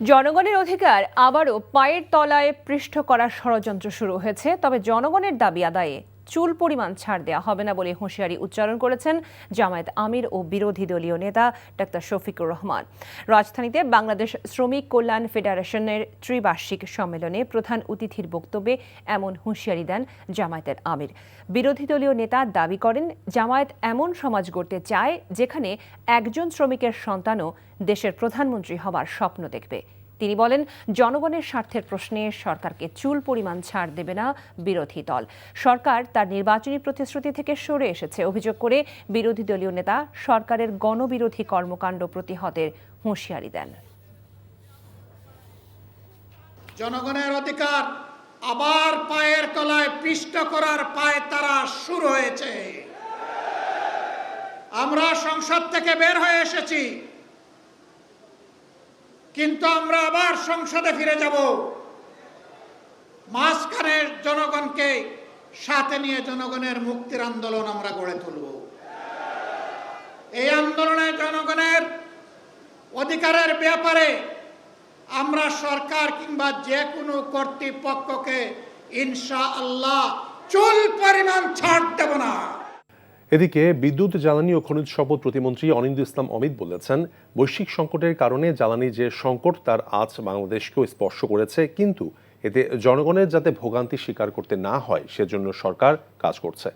জনগণের অধিকার আবারও পায়ের তলায় পৃষ্ঠ করার ষড়যন্ত্র শুরু হয়েছে। তবে জনগণের দাবি আদায়ে চুল পরিমাণ ছাড় দেওয়া হবে না বলে হুঁশিয়ারি উচ্চারণ করেছেন জামায়াত আমির ও বিরোধী দলীয় নেতা ডাক্তার শফিকুর রহমান। রাজধানীতে বাংলাদেশ শ্রমিক কল্যাণ ফেডারেশনের ত্রিবার্ষিক সম্মেলনে প্রধান অতিথির বক্তব্যে এমন হুঁশিয়ারি দেন জামায়াতের আমির। বিরোধী দলীয় নেতা দাবি করেন, জামায়াত এমন সমাজ গড়তে চায় যেখানে একজন শ্রমিকের সন্তানও দেশের প্রধানমন্ত্রী হওয়ার স্বপ্ন দেখবে। তিনি বলেন, জনগণের স্বার্থের প্রশ্নে সরকারকে চুল পরিমাণ ছাড় দেবে না বিরোধী দল। সরকার তার নির্বাচনী প্রতিশ্রুতি থেকে সরে এসেছে অভিযোগ করে বিরোধী দলীয় নেতা সরকারের গণবিরোধী কর্মকাণ্ড প্রতিহতের হুঁশিয়ারি দেন। জনগণের অধিকার আবার পায়ের তলায় পৃষ্ঠ করার পায় তারা শুরু হয়েছে। আমরা সংসদ থেকে বের হয়ে এসেছি, কিন্তু আমরা আবার সংসদে ফিরে যাব। মাঝখানে জনগণকে সাথে নিয়ে জনগণের মুক্তির আন্দোলন আমরা গড়ে তুলব। এই আন্দোলনে জনগণের অধিকারের ব্যাপারে আমরা সরকার কিংবা যে কোনো কর্তৃপক্ষকে ইনশাআল্লাহ চুল পরিমাণ ছাড় দেব না। এদিকে বিদ্যুৎ, জ্বালানি ও খনিজ সম্পদ প্রতিমন্ত্রী অনিন্দ্য ইসলাম অমিত বলেছেন, বৈশ্বিক সংকটের কারণে জ্বালানি যে সংকট তার আজ বাংলাদেশকেও স্পর্শ করেছে, কিন্তু এতে জনগণের যাতে ভোগান্তি স্বীকার করতে না হয় সেজন্য সরকার কাজ করছে।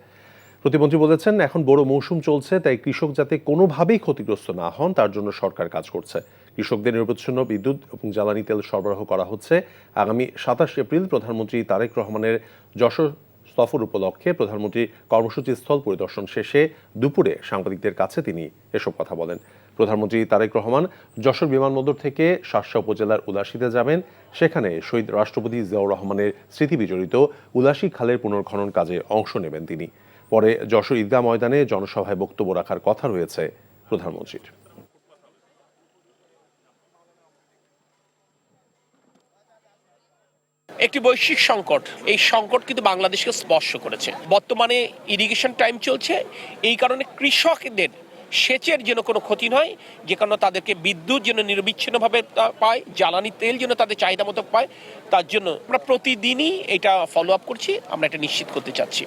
প্রতিমন্ত্রী বলেছেন, এখন বড় মৌসুম চলছে, তাই কৃষক যাতে কোনোভাবেই ক্ষতিগ্রস্ত না হন তার জন্য সরকার কাজ করছে। কৃষকদের নিরবচ্ছিন্ন বিদ্যুৎ এবং জ্বালানি তেল সরবরাহ করা হচ্ছে। আগামী 27 এপ্রিল প্রধানমন্ত্রী তারেক রহমানের যশোর সফর উপলক্ষে প্রধানমন্ত্রী কর্মসূচি স্থল পরিদর্শন শেষে দুপুরে সাংবাদিকদের কাছে তিনি এসব কথা বলেন। প্রধানমন্ত্রী তারেক রহমান যশোর বিমানবন্দর থেকে শার্শা উপজেলার উলাশীতে যাবেন। সেখানে শহীদ রাষ্ট্রপতি জিয়াউর রহমানের স্মৃতি বিজড়িত উলাশী খালের পুনর্খনন কাজে অংশ নেবেন তিনি। পরে যশোর ঈদগাহ ময়দানে জনসভায় বক্তব্য রাখার কথা রয়েছে প্রধানমন্ত্রীর। একটি বৈশ্বিক সংকট, এই সংকট কিন্তু বাংলাদেশকে স্পর্শ করেছে। বর্তমানে ইরিগেশন টাইম চলছে, এই কারণে কৃষকদের সেচের যেন কোনো ক্ষতি নয়, যে কারণে তাদেরকে বিদ্যুৎ যেন নিরবিচ্ছিন্নভাবে পায়, জ্বালানি তেল যেন তাদের চাহিদা মতো পায়, তার জন্য আমরা প্রতিদিনই এটা ফলো আপ করছি, আমরা এটা নিশ্চিত করতে চাচ্ছি।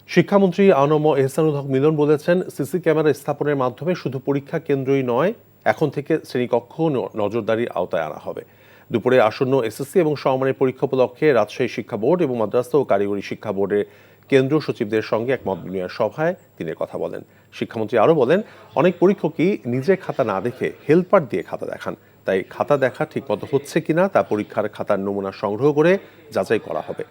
শিক্ষামন্ত্রী আনম এহসানুল হক মিলন বলেছেন, সিসি ক্যামেরা স্থাপনের মাধ্যমে শুধু পরীক্ষা কেন্দ্রই নয়, এখন থেকে শ্রেণীকক্ষ নজরদারির আওতায় আনা হবে। দুপুরে আসন্ন এসএসসি এবং সমমানের পরীক্ষা উপলক্ষে রাজশাহী শিক্ষা বোর্ড এবং মাদ্রাসা ও কারিগরি শিক্ষা বোর্ডের কেন্দ্রীয় সচিবদের সঙ্গে এক মত বিনিময় সভায় তিনি কথা বলেন। শিক্ষামন্ত্রী আরও বলেন, অনেক পরীক্ষকই নিজে খাতা না দেখে হেল্পার দিয়ে খাতা দেখান, তাই খাতা দেখা ঠিকমতো হচ্ছে কিনা তা পরীক্ষার খাতার নমুনা সংগ্রহ করে যাচাই করা হবে।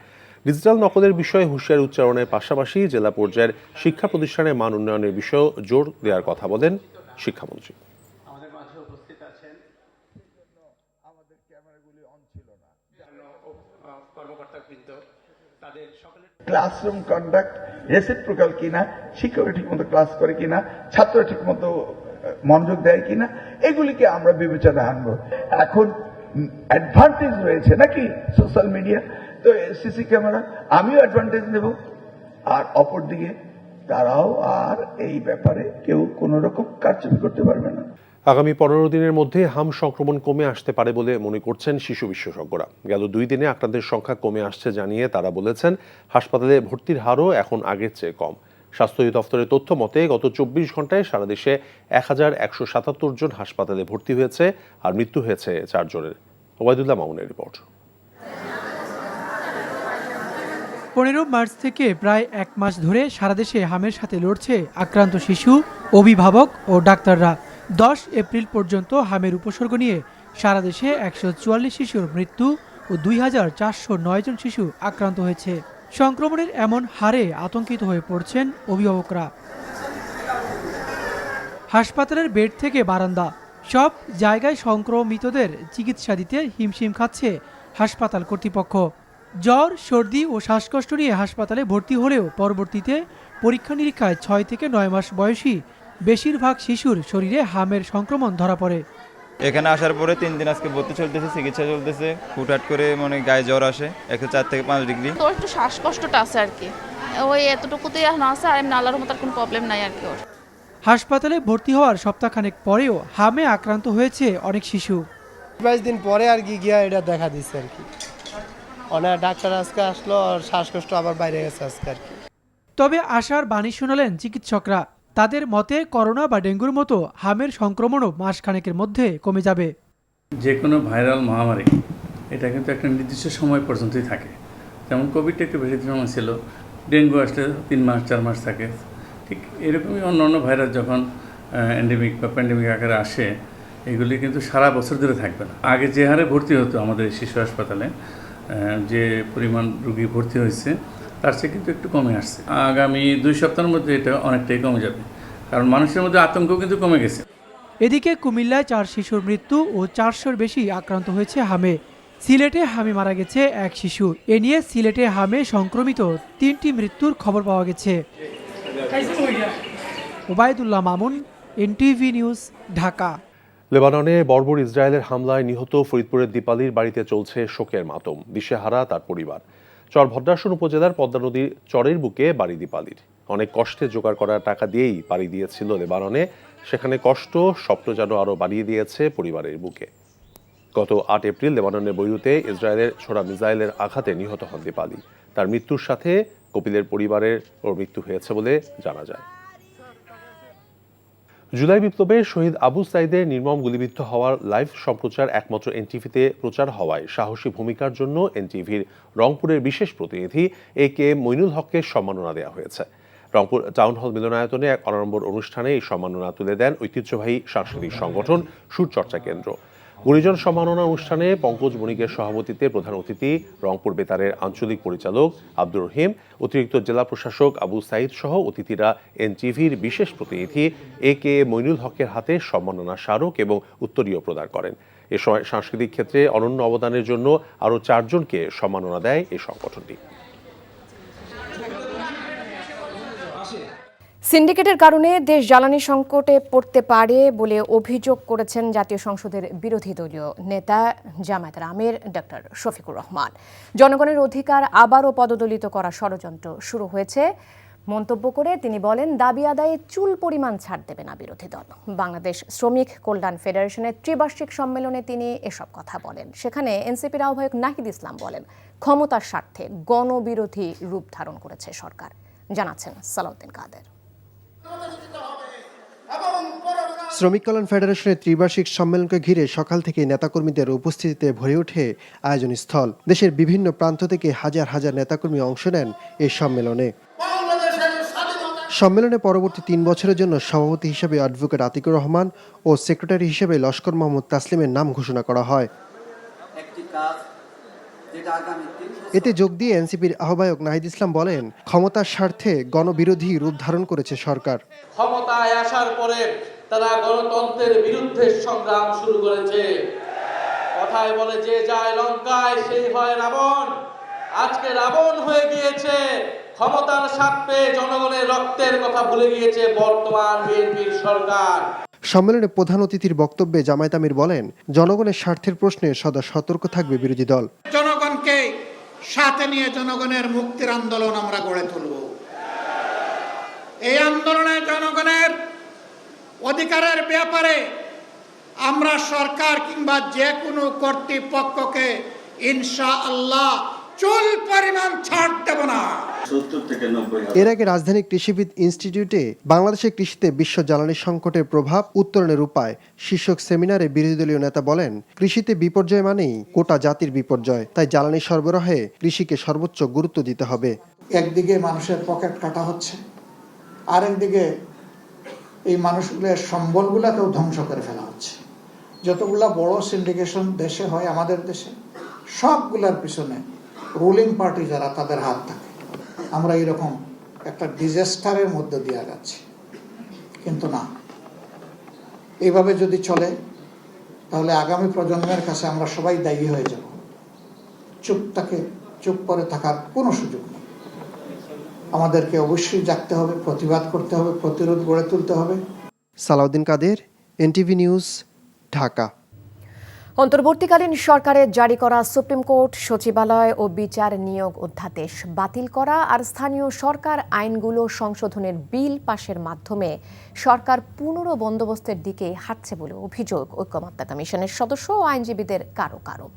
ডিজিটাল নকলের বিষয়ে হুঁশিয়ারি উচ্চারণের পাশাপাশি জেলা পর্যায়ের শিক্ষা প্রতিষ্ঠানের মান উন্নয়নের বিষয়েও জোর দেওয়ার কথা বলেন শিক্ষামন্ত্রী। ক্লাসরুম কন্ডাক্ট রেসিপ্রোকাল কিনা, শিক্ষকরা ঠিক মতো ক্লাস করে কিনা, ছাত্ররা ঠিক মতো মনোযোগ দেয় কিনা, এগুলিকে আমরা বিবেচনায় আনবো। এখন অ্যাডভান্টেজ রয়েছে নাকি সোশ্যাল মিডিয়া, তো সিসি ক্যামেরা আমিও অ্যাডভান্টেজ নেব, আর অপরদিকে তারাও আর এই ব্যাপারে কেউ কোনো রকম কারচুপি করতে পারবে না। আগামী 15 দিনের মধ্যে হাম সংক্রমণ কমে আসতে পারে বলে মনে করছেন শিশু বিশেষজ্ঞরা। গেল 2 দিনে আক্রান্তের সংখ্যা কমে আসছে জানিয়ে তারা বলেছেন, হাসপাতালে ভর্তির হারও এখন আগের চেয়ে কম। স্বাস্থ্য অধিদপ্তরের তথ্য মতে গত 24 ঘন্টায় সারা দেশে 1177 জন হাসপাতালে ভর্তি হয়েছে, আর মৃত্যু হয়েছে 4 জনের। ওবায়দুল্লাহ মামুনের রিপোর্ট। 15 মার্চ থেকে প্রায় 1 মাস ধরে সারা দেশে হামের সাথে লড়ছে আক্রান্ত শিশু, অভিভাবক ও ডাক্তাররা। 10 এপ্রিল পর্যন্ত হামের উপসর্গ নিয়ে সারা দেশে 144 শিশুর মৃত্যু ও 2409 জন শিশু আক্রান্ত হয়েছে। সংক্রমণের এমন হারে আতঙ্কিত হয়ে পড়ছেন অভিভাবকরা। হাসপাতালের বেড থেকে বারান্দা, সব জায়গায় সংক্রমিতদের চিকিৎসা দিতে হিমশিম খাচ্ছে হাসপাতাল কর্তৃপক্ষ। জ্বর, সর্দি ও শ্বাসকষ্ট নিয়ে হাসপাতালে ভর্তি হলেও পরবর্তীতে পরীক্ষা নিরীক্ষায় 6 থেকে 9 মাস বয়সী বেশিরভাগ শিশুর শরীরে হামের সংক্রমণ ধরা পড়ে। এখানে আসার পরে 3 দিন আজকে ভর্তি চলতেছে, চিকিৎসা চলতেছে। হুটহাট করে গায়ে জ্বর আসে 104 থেকে 5 ডিগ্রি। তো একটু শ্বাসকষ্টটা আছে আর কি, ওই এতটুকুতেই এখন আছে, আর এমনি আল্লাহর মতো কোনো প্রবলেম নাই আর কি। ওর হাসপাতালে ভর্তি হওয়ার সপ্তাহখানেক পরেও হামে আক্রান্ত হয়েছে অনেক শিশু। 22 দিন পরে আর কি গিয়া এটা দেখা দিচ্ছে আর কি। অনেক ডাক্তার আজকে আসলো আর শ্বাসকষ্ট আবার বাইরে গেছে আজকে আর কি। তবে আশার বাণী শোনালেন চিকিৎসকরা। তাদের মতে করোনা বা ডেঙ্গুর মতো হামের সংক্রমণও মাসখানেকের মধ্যে কমে যাবে। যে কোনো ভাইরাল মহামারী এটা কিন্তু একটা নির্দিষ্ট সময় পর্যন্তই থাকে। যেমন কোভিডটা একটু বেশি সময় ছিল, ডেঙ্গু আসলে 3 মাস 4 মাস থাকে। ঠিক এরকমই অন্য ভাইরাস যখন এন্ডেমিক বা প্যান্ডেমিক আকারে আসে, এগুলি কিন্তু সারা বছর ধরে থাকবে না। আগে যে হারে ভর্তি হতো আমাদের শিশু হাসপাতালে, যে পরিমাণ রোগী ভর্তি হয়েছে তার চেয়ে কিন্তু একটু কমে আসছে। আগামী 2 সপ্তাহের মধ্যে এটা অনেকটাই কমে যাবে, কারণ মানুষের মধ্যে আতঙ্ক কিন্তু কমে গেছে। এদিকে কুমিল্লায় 4 শিশুর মৃত্যু ও 400-র বেশি আক্রান্ত হয়েছে হামে। সিলেটে হামে মারা গেছে এক শিশু। এ নিয়ে সিলেটে হামে সংক্রমিত 3টি মৃত্যুর খবর পাওয়া গেছে। Obaidullah Mamun, NTV news, Dhaka. লেবাননে বর্বর ইসরায়েলের হামলায় নিহত ফরিদপুরের দীপালির বাড়িতে চলছে শোকের মাতম। দিশেহারা তার পরিবার। চর ভদ্রাসন উপজেলার পদ্মা নদীর চরের বুকে বাড়ি দীপালির। অনেক কষ্টে জোগাড় করা টাকা দিয়েই বাড়ি দিয়েছিল লেবাননে। সেখানে কষ্ট স্বপ্ন যেন আরও বাড়িয়ে দিয়েছে পরিবারের বুকে। গত 8 এপ্রিল লেবাননের বৈরুতে ইসরায়েলের ছোড়া মিসাইলের আঘাতে নিহত হন দীপালি। তার মৃত্যুর সাথে কপিলের পরিবারের মৃত্যু হয়েছে বলে জানা যায়। জুলাই বিপ্লবে শহীদ আবু সাইদের নির্মম গুলিবিদ্ধ হওয়ার লাইভ সম্প্রচার একমাত্র এনটিভিতে প্রচার হওয়ায় সাহসী ভূমিকার জন্য এনটিভির রংপুরের বিশেষ প্রতিনিধি এ.কে. মইনুল হককে সম্মাননা দেওয়া হয়েছে। রংপুর টাউন হল মিলনায়তনে এক অনাড়ম্বর অনুষ্ঠানে এই সম্মাননা তুলে দেন ঐতিহ্যবাহী সাংস্কৃতিক সংগঠন সুরচর্চা কেন্দ্র। গুণীজন সম্মাননা অনুষ্ঠানে পঙ্কজ বণিকের সভাপতিত্বে প্রধান অতিথি রংপুর বেতারের আঞ্চলিক পরিচালক আব্দুর রহিম, অতিরিক্ত জেলা প্রশাসক আবু সাইদ সহ অতিথিরা এনটিভির বিশেষ প্রতিনিধি এ.কে. মইনুল হকের হাতে সম্মাননা স্মারক এবং উত্তরীয় প্রদান করেন। এ সময় সাংস্কৃতিক ক্ষেত্রে অনন্য অবদানের জন্য আরও 4 জনকে সম্মাননা দেয় এই সংগঠনটি। সিন্ডিকেটের কারণে দেশ জ্বালানি সংকটে পড়তে পারে বলে অভিযোগ করেছেন জাতীয় সংসদের বিরোধী দলীয় নেতা জামায়াতের আমির ডক্টর শফিকুর রহমান। জনগণের অধিকার আবারও পদদলিত করার ষড়যন্ত্র শুরু হয়েছে মন্তব্য করে তিনি বলেন, দাবি আদায়ে চুল পরিমাণ ছাড় দেবে না বিরোধী দল। বাংলাদেশ শ্রমিক কল্যাণ ফেডারেশনের ত্রিবার্ষিক সম্মেলনে তিনি এসব কথা বলেন। সেখানে এনসিপির আহ্বায়ক নাহিদ ইসলাম বলেন, ক্ষমতার স্বার্থে গণবিরোধী রূপ ধারণ করেছে সরকার। জানাচ্ছেন সালাউদ্দিন কাদের। শ্রমিক কল্যাণ ফেডারেশনের ত্রিবার্ষিক সম্মেলনকে ঘিরে সকাল থেকে নেতাকর্মীদের উপস্থিতিতে ভরে ওঠে আয়োজনস্থল। দেশের বিভিন্ন প্রান্ত থেকে হাজার হাজার নেতাকর্মী অংশ নেন এই সম্মেলনে। সম্মেলনে পরবর্তী 3 বছরের জন্য সভাপতি হিসেবে অ্যাডভোকেট আতিকুর রহমান ও সেক্রেটারি হিসেবে লস্কর মোহাম্মদ তাসলিমের নাম ঘোষণা করা হয়। এতে যোগ দিয়ে এনসিপির আহ্বায়ক নাহিদ ইসলাম বলেন, ক্ষমতার স্বার্থে গণবিরোধী রূপ ধারণ করেছে সরকার। ক্ষমতায় আসার পরে তারা গণতন্ত্রের বিরুদ্ধে সংগ্রাম শুরু করেছে। কথায় বলে, যে যায় লঙ্কায় সেই হয় রাবণ। আজকে রাবণ হয়ে গিয়েছে। ক্ষমতার স্বার্থে জনগণের রক্তের কথা ভুলে গিয়েছে বর্তমান বিএনপির সরকার। সম্মেলনে প্রধান অতিথির বক্তব্যে জামায়াত আমির বলেন, জনগণের স্বার্থের প্রশ্নে সদা সতর্ক থাকবে বিরোধী দল। জনগণকে সাথে নিয়ে জনগণের মুক্তির আন্দোলন আমরা গড়ে তুলব। এই আন্দোলনে জনগণের অধিকারের ব্যাপারে আমরা সরকার কিংবা যে কোনো কর্তৃপক্ষকে ইনশাআল্লাহ চুল পরিমাণ ছাড় দেব না। এর আগে রাজধানী কৃষিবিদ ইনস্টিটিউটে বাংলাদেশের কৃষিতে বিশ্ব জ্বালানি সংকটের প্রভাব উত্তরণের উপায় শীর্ষক সেমিনারে বিরোধী দলীয় নেতা বলেন, কৃষিতে বিপর্যয় মানেই গোটা জাতির বিপর্যয়। তাই জ্বালানি সরবরাহে কৃষিকে সর্বোচ্চ গুরুত্ব দিতে হবে। একদিকে মানুষের পকেট কাটা হচ্ছে, আরেকদিকে এই মানুষগুলোর সম্বলগুলোকেও ধ্বংস করে ফেলা হচ্ছে। যতগুলা বড় সিন্ডিকেশন দেশে হয় আমাদের দেশে, সবগুলার পিছনে রুলিং পার্টি যারা, তাদের হাত থাকে। আমরা এরকম একটা ডিজাস্টারের মধ্যে দিয়ে যাচ্ছি। কিন্তু না, এইভাবে যদি চলে তাহলে আগামী প্রজন্মের কাছে আমরা সবাই দায়ী হয়ে যাব। চুপ করে থাকার কোনো সুযোগ নেই। আমাদেরকে অবশ্যই জাগতে হবে, প্রতিবাদ করতে হবে, প্রতিরোধ গড়ে তুলতে হবে। সালাউদ্দিন কাদের, এনটিভি নিউজ, ঢাকা। অন্তর্বর্তীকালীন সরকারের জারি করা সুপ্রিম কোর্ট সচিবালয় ও বিচার নিয়োগ অধ্যাদেশ বাতিল করা আর স্থানীয় সরকার আইনগুলো সংশোধনের বিল পাশের মাধ্যমে সরকার পুনর্বন্দোবস্তের দিকে হাঁটছে বলে অভিযোগ ঐকমত্য কমিশনের সদস্য ও আইনজীবীদের কারো কারো।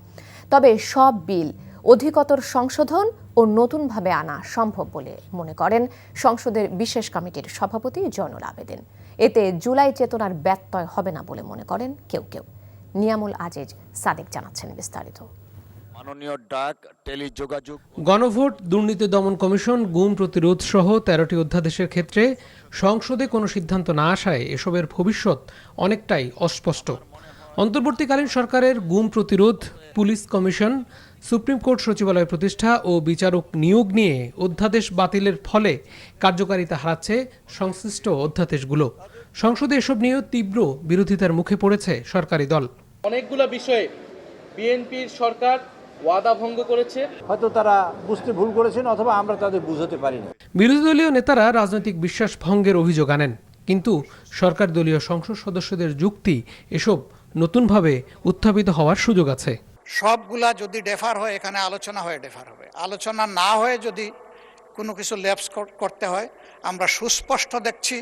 তবে সব বিল অধিকতর সংশোধন ও নতুনভাবে আনা সম্ভব বলে মনে করেন সংসদের বিশেষ কমিটির সভাপতি জয়নুল আবেদিন। এতে জুলাই চেতনার ব্যত্যয় হবে না বলে মনে করেন কেউ কেউ। নিয়ামুল আজিজ সাদেক জানাচ্ছেন বিস্তারিত। গণভোট, দুর্নীতি দমন কমিশন, গুম প্রতিরোধ সহ 13টি অধ্যাদেশের ক্ষেত্রে সংসদে কোনো সিদ্ধান্ত না আসায় এসবের ভবিষ্যৎ অনেকটাই অস্পষ্ট। অন্তর্বর্তীকালীন সরকারের গুম প্রতিরোধ, পুলিশ কমিশন, সুপ্রিম কোর্ট সচিবালয় প্রতিষ্ঠা ও বিচারক নিয়োগ নিয়ে অধ্যাদেশ বাতিলের ফলে কার্যকারিতা হারাচ্ছে সংশ্লিষ্ট অধ্যাদেশগুলো। সংসদে এসব নিয়েও তীব্র বিরোধিতার মুখে পড়েছে সরকারি দল। অনেকগুলো বিষয়ে বিএনপির সরকার ওয়াদা ভঙ্গ করেছে, হয়তো তারা বুঝতে ভুল করেছেন অথবা আমরা তাদের বুঝাতে পারিনি। বিরোধী দলীয় নেতারা রাজনৈতিক বিশ্বাস ভঙ্গের অভিযোগ আনেন, কিন্তু সরকার দলীয় সংসদ সদস্যদের যুক্তি এসব নতুনভাবে উত্থাপিত হওয়ার সুযোগ আছে। সবগুলা যদি ডেফার হয়, এখানে আলোচনা হয়ে ডেফার হবে। আলোচনা না হয়ে যদি কোনো কিছু ল্যাপস করতে হয়, আমরা সুস্পষ্ট দেখছি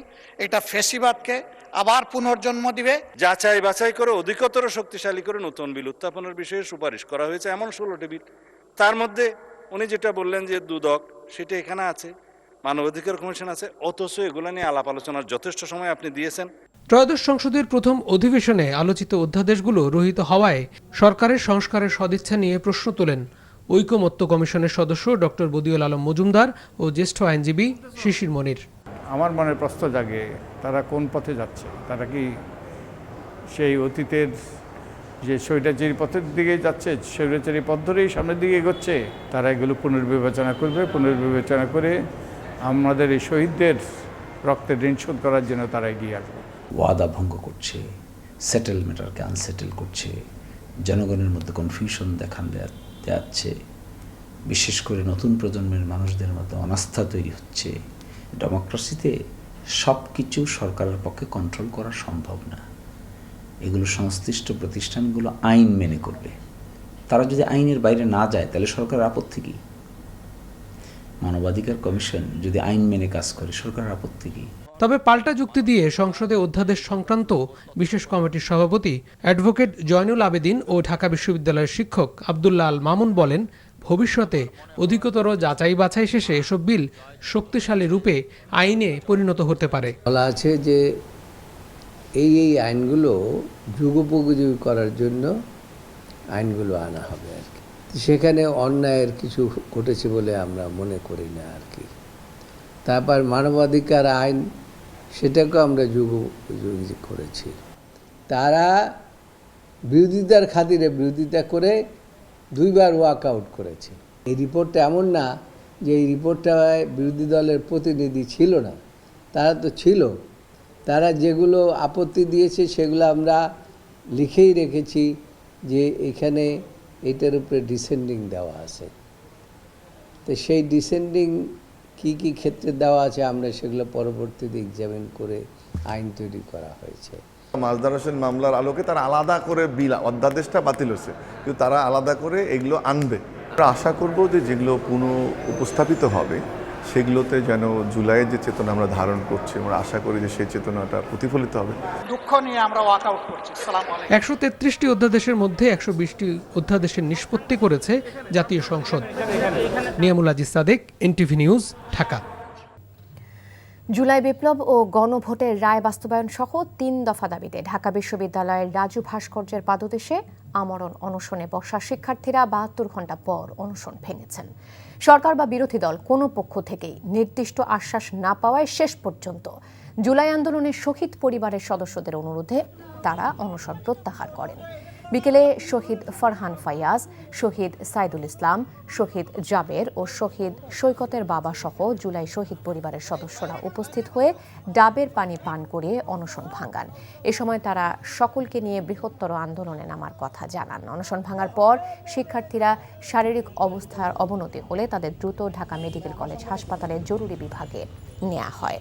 এটা ফেসিবাদকে আবার পুনর্জন্ম দিবে। যাচাই বাছাই করে অধিকতর শক্তিশালী করে নতুন বিল উত্থাপনের বিষয়ে সুপারিশ করা হয়েছে এমন 16টি বিল। তার মধ্যে উনি যেটা বললেন যে দুদক, সেটা এখানে আছে, মানবাধিকার কমিশন আছে, অথচ এগুলো নিয়ে আলাপ আলোচনার যথেষ্ট সময় আপনি দিয়েছেন। ত্রয়োদশ সংসদের প্রথম অধিবেশনে আলোচিত অধ্যাদেশগুলো রহিত হওয়ায় সরকারের সংস্কারের সদিচ্ছা নিয়ে প্রশ্ন তোলেন ঐকমত্য কমিশনের সদস্য ডক্টর বদিউল আলম মজুমদার ও জ্যেষ্ঠ আইনজীবী শিশির মনির। আমার মনে প্রশ্ন জাগে, তারা কোন পথে যাচ্ছে? তারা কি সেই অতীতের যে স্বৈরাচারী পথের দিকে যাচ্ছে, স্বৈরাচারী পথ ধরেই সামনের দিকে এগোচ্ছে? তারা এগুলো পুনর্বিবেচনা করবে, পুনর্বিবেচনা করে আমাদের এই শহীদদের রক্তের ঋণ শোধ করার জন্য তারা এগিয়ে আসবে। ওয়াদা ভঙ্গ করছে, সেটেলমেন্টকে আনসেটেল করছে, জনগণের মধ্যে কনফিউশন দেখান যাচ্ছে, বিশেষ করে নতুন প্রজন্মের মানুষদের মধ্যে অনাস্থা তৈরি হচ্ছে। ডেমোক্রেসিতে সব কিছু সরকারের পক্ষে কন্ট্রোল করা সম্ভব না। এগুলো সংশ্লিষ্ট প্রতিষ্ঠানগুলো আইন মেনে করবে। তারা যদি আইনের বাইরে না যায় তাহলে সরকারের আপত্তি কী? মানবাধিকার কমিশন যদি আইন মেনে কাজ করে, সরকারের আপত্তি কী? তবে পাল্টা যুক্তি দিয়ে সংসদে অধ্যাদেশ সংক্রান্ত বিশেষ কমিটির সভাপতি অ্যাডভোকেট জয়নুল আবেদিন ও ঢাকা বিশ্ববিদ্যালয়ের শিক্ষক আব্দুল্লাহ আল মামুন বলেন, ভবিষ্যতে অধিকতর যাচাই বাছাই শেষে এসব বিল শক্তিশালী রূপে আইনে পরিণত হতে পারে। বলা আছে যে এই আইনগুলো যুগোপযোগী করার জন্য আইনগুলো আনা হবে আর কি। সেখানে অন্যায়ের কিছু ঘটেছে বলে আমরা মনে করি না আর কি। তারপর মানবাধিকার আইন, সেটাকেও আমরা যুগোপযোগী করেছি। তারা বিরোধিতার খাতিরে বিরোধিতা করে 2বার ওয়াকআউট করেছে। এই রিপোর্টটা এমন না যে এই রিপোর্টটায় বিরোধী দলের প্রতিনিধি ছিল না, তারা তো ছিল। তারা যেগুলো আপত্তি দিয়েছে সেগুলো আমরা লিখেই রেখেছি যে এখানে এটার উপরে ডিসেন্ডিং দেওয়া আছে। তো সেই ডিসেন্ডিং কি কি ক্ষেত্রে দেওয়া আছে আমরা সেগুলো পরবর্তীতে এক্সামিন করে আইন তৈরি করা হয়েছে। মাজদার হোসেন মামলার আলোকে তারা আলাদা করে বিল অধ্যাদেশটা বাতিল হয়েছে, কিন্তু তারা আলাদা করে এগুলো আনবে। আমরা আশা করব যে যেগুলো পুনঃ উপস্থাপিত হবে সেগুলোতে যেন জুলাইয়ের যে চেতনা আমরা ধারণ করছি, আমরা আশা করি যে সেই চেতনাটা প্রতিফলিত হবে। দুঃখ নিয়ে আমরা ওয়াকআউট করছি। 133টি অধ্যাদেশের মধ্যে 120টি অধ্যাদেশের নিষ্পত্তি করেছে জাতীয় সংসদ। Niamul Aziz Sadek, NTV news, Dhaka. জুলাই বিপ্লব ও গণভোটের রায় বাস্তবায়ন সহ 3 দফা দাবিতে ঢাকা বিশ্ববিদ্যালয়ের রাজু ভাস্কর্যের পাদদেশে আমরণ অনশনে বসা শিক্ষার্থীরা 72 ঘণ্টা পর অনশন ভেঙেছেন। সরকার বা বিরোধী দল কোনো পক্ষ থেকেই নির্দিষ্ট আশ্বাস না পাওয়ায় শেষ পর্যন্ত জুলাই আন্দোলনের শহীদ পরিবারের সদস্যদের অনুরোধে তারা অনশন প্রত্যাহার করেন। বিকেলে শহীদ ফরহান ফায়াজ, শহীদ সাইদুল ইসলাম, শহীদ জাবের ও শহীদ সৈকতের বাবা সহ জুলাই শহীদ পরিবারের সদস্যরা উপস্থিত হয়ে ডাবের পানি পান করে অনশন ভাঙান। এ সময় তারা সকলকে নিয়ে বৃহত্তর আন্দোলনে নামার কথা জানান। অনশন ভাঙার পর শিক্ষার্থীরা শারীরিক অবস্থার অবনতি হলে তাদের দ্রুত ঢাকা মেডিকেল কলেজ হাসপাতালের জরুরি বিভাগে নেওয়া হয়।